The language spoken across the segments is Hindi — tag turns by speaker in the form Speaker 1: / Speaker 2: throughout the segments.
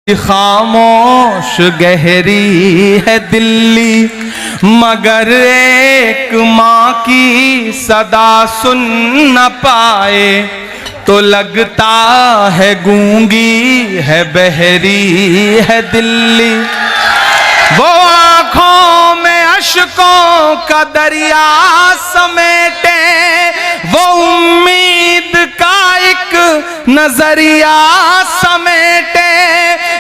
Speaker 1: खामोश गहरी है दिल्ली, मगर एक माँ की सदा सुन न पाए तो लगता है गूंगी है बहरी है दिल्ली। वो आंखों में अश्कों का दरिया समेटे, वो उम्मीद का एक नजरिया समेटे,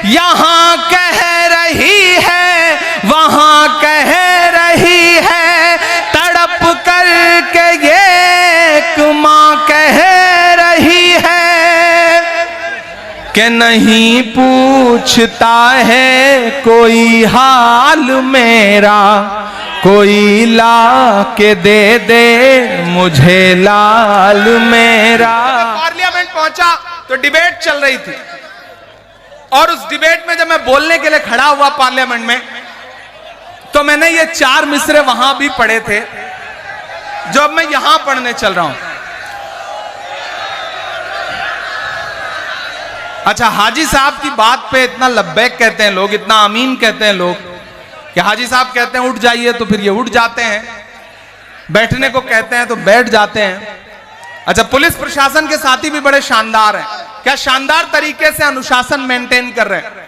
Speaker 1: यहाँ कह रही है वहाँ कह रही है, तड़प करके ये एक माँ कह रही है कि नहीं पूछता है कोई हाल मेरा, कोई ला के दे मुझे लाल मेरा।
Speaker 2: पार्लियामेंट पहुंचा तो डिबेट चल रही थी और उस डिबेट में जब मैं बोलने के लिए खड़ा हुआ पार्लियामेंट में, तो मैंने ये 4 मिसरे वहां भी पढ़े थे जो अब मैं यहां पढ़ने चल रहा हूं। अच्छा, हाजी साहब की बात पे इतना लब्बैक कहते हैं लोग, इतना आमीन कहते हैं लोग कि हाजी साहब कहते हैं उठ जाइए तो फिर ये उठ जाते हैं, बैठने को कहते हैं तो बैठ जाते हैं। अच्छा, पुलिस प्रशासन के साथी भी बड़े शानदार हैं, क्या शानदार तरीके से अनुशासन मेंटेन कर रहे हैं।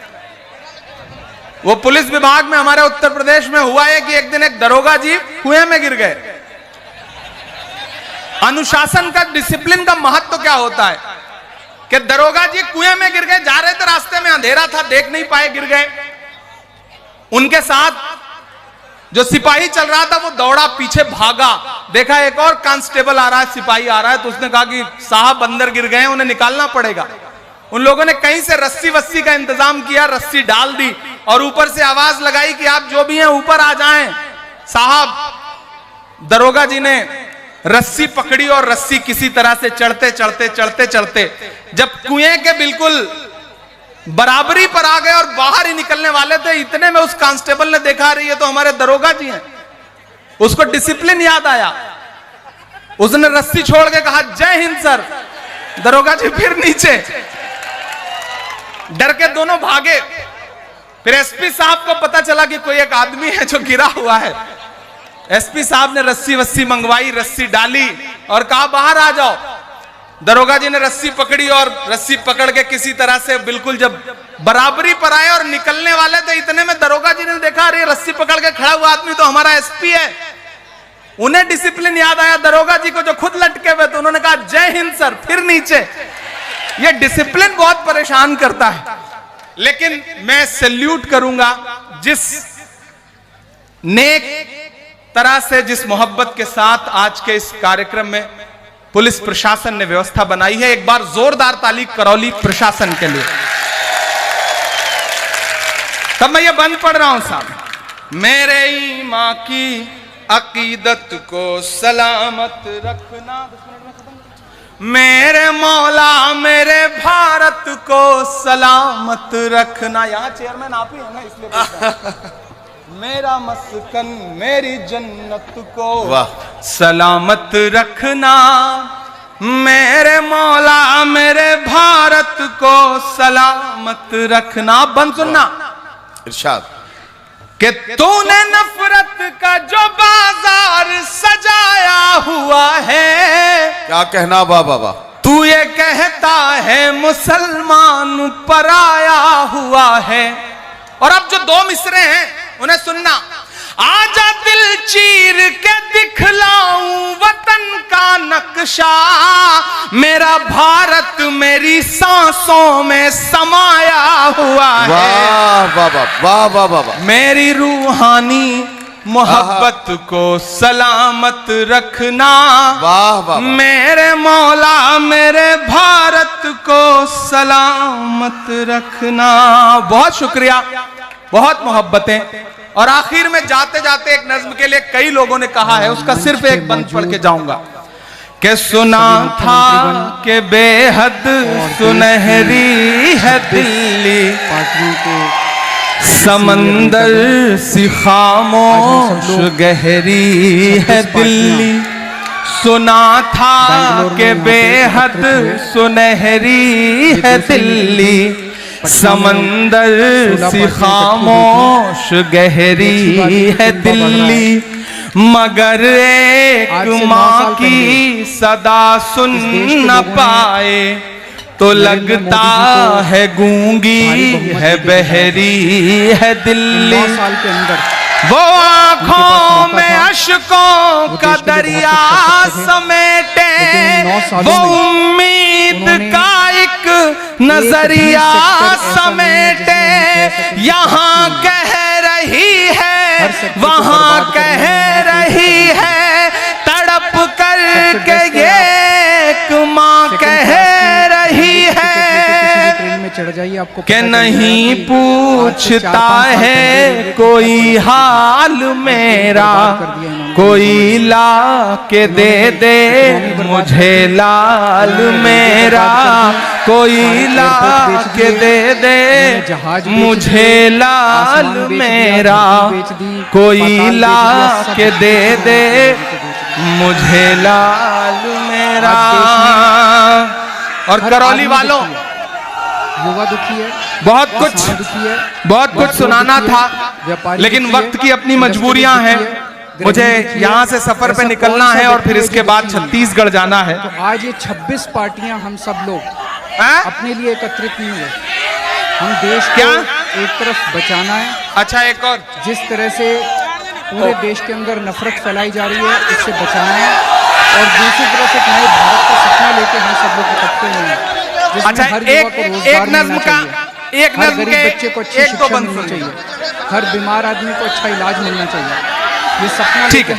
Speaker 2: वो पुलिस विभाग में हमारे उत्तर प्रदेश में हुआ है कि एक दिन एक दरोगा जी कुएं में गिर गए। अनुशासन का, डिसिप्लिन का महत्व क्या होता है कि दरोगा जी कुएं में गिर गए, जा रहे थे, रास्ते में अंधेरा था, देख नहीं पाए, गिर गए। उनके साथ जो सिपाही चल रहा था वो दौड़ा, पीछे भागा, देखा एक और कांस्टेबल आ रहा है, सिपाही आ रहा है, तो उसने कहा कि साहब अंदर गिर गए, उन्हें निकालना पड़ेगा। उन लोगों ने कहीं से रस्सी वस्सी का इंतजाम किया, रस्सी डाल दी और ऊपर से आवाज लगाई कि आप जो भी हैं ऊपर आ जाएं। साहब दरोगा जी ने रस्सी पकड़ी और रस्सी किसी तरह से चढ़ते चढ़ते चढ़ते चढ़ते जब कुएं के बिल्कुल बराबरी पर आ गए और बाहर ही निकलने वाले थे, इतने में उस कांस्टेबल ने देखा रही है तो हमारे दरोगा जी हैं। उसको डिसिप्लिन याद आया, उसने रस्सी छोड़ के कहा जय हिंद सर। दरोगा जी फिर नीचे, डर के दोनों भागे। फिर एसपी साहब को पता चला कि कोई एक आदमी है जो गिरा हुआ है। एसपी साहब ने रस्सी वस्सी मंगवाई, रस्सी डाली और कहा बाहर आ जाओ। दरोगा जी ने रस्सी पकड़ी और रस्सी पकड़ के किसी तरह से बिल्कुल जब बराबरी पर आए और निकलने वाले थे, इतने में दरोगा जी ने देखा अरे रस्सी पकड़ के खड़ा हुआ आदमी तो हमारा एसपी है। उन्हें डिसिप्लिन याद आया दरोगा जी को जो खुद लटके हुए, तो उन्होंने कहा जय हिंद सर, फिर नीचे। ये डिसिप्लिन बहुत परेशान करता है, लेकिन मैं सैल्यूट करूंगा जिस नेक तरह से, जिस मोहब्बत के साथ आज के इस कार्यक्रम में पुलिस प्रशासन ने व्यवस्था बनाई है। एक बार जोरदार ताली करौली प्रशासन के लिए। तब मैं ये बंद पढ़ रहा हूं साहब। मेरे ईमान की अकीदत को सलामत रखना, मेरे मौला मेरे भारत को सलामत रखना। यहाँ चेयरमैन आप ही है ना, इसलिए मेरा मस्कन मेरी जन्नत को सलामत रखना, मेरे मौला मेरे भारत को सलामत रखना। बंद सुनना,
Speaker 3: इरशाद
Speaker 2: कि तूने नफरत का जो बाजार सजाया हुआ है,
Speaker 3: क्या कहना बाबा,
Speaker 2: तू ये कहता है मुसलमान पराया हुआ है। और अब जो 2 मिसरे हैं उन्हें सुनना। आजा दिल चीर के दिखलाऊं वतन का नक्शा, मेरा भारत मेरी सांसों में समाया हुआ है।
Speaker 3: वाह बाबा, वाह वाह बाबा,
Speaker 2: मेरी रूहानी मोहब्बत को सलामत रखना,
Speaker 3: वाह वाह,
Speaker 2: मेरे मौला मेरे भारत को सलामत रखना। बहुत शुक्रिया, बहुत मोहब्बतें। और आखिर में जाते जाते एक नज्म के लिए कई लोगों ने कहा है, उसका सिर्फ एक बंद पढ़ के जाऊंगा कि सुना था कि बेहद सुनहरी है दिल्ली, समंदर सी खामोश गहरी है दिल्ली। सुना था कि बेहद सुनहरी है दिल्ली,
Speaker 1: समंदर सी खामोश गहरी है दिल्ली, मगर एक माँ की सदा सुन न पाए तो लगता है गूंगी है बहरी है दिल्ली। वो आंखों में अश्कों का दरिया समेटे, वो उम्मीद का एक नजरिया समेटे, यहाँ कह रही है वहाँ कह रही है, तड़प कर के एक माँ कह रही है
Speaker 4: चढ़ जाइए। आपको
Speaker 1: कि नहीं पूछता है कोई हाल मेरा, कोई ला के दे दे मुझे लाल मेरा, कोई ला के दे दे मुझे लाल मेरा, कोई ला के दे दे मुझे लाल मेरा। और करौली वालों,
Speaker 4: युवा दुखी है,
Speaker 1: बहुत कुछ सुनाना था, लेकिन वक्त की अपनी मजबूरियां हैं। मुझे यहाँ से सफर पे निकलना है और फिर इसके बाद छत्तीसगढ़ जाना है।
Speaker 4: तो आज ये 26 पार्टियां हम सब लोग अपने लिए एकत्रित नहीं हुए। हम देश को एक तरफ बचाना है।
Speaker 1: अच्छा, एक और,
Speaker 4: जिस तरह से पूरे देश के अंदर नफरत फैलाई जा रही है, इससे बचाना है। और दूसरी तरफ एक नए भारत का सपना लेके हम सब लोग इकट्ठे हुए हैं।
Speaker 1: अच्छा, एक नज्म का, एक नज्म के
Speaker 4: बच्चे को अच्छी शिक्षा मिलनी चाहिए, हर बीमार आदमी को अच्छा इलाज मिलना चाहिए। ये सपना
Speaker 1: ठीक है।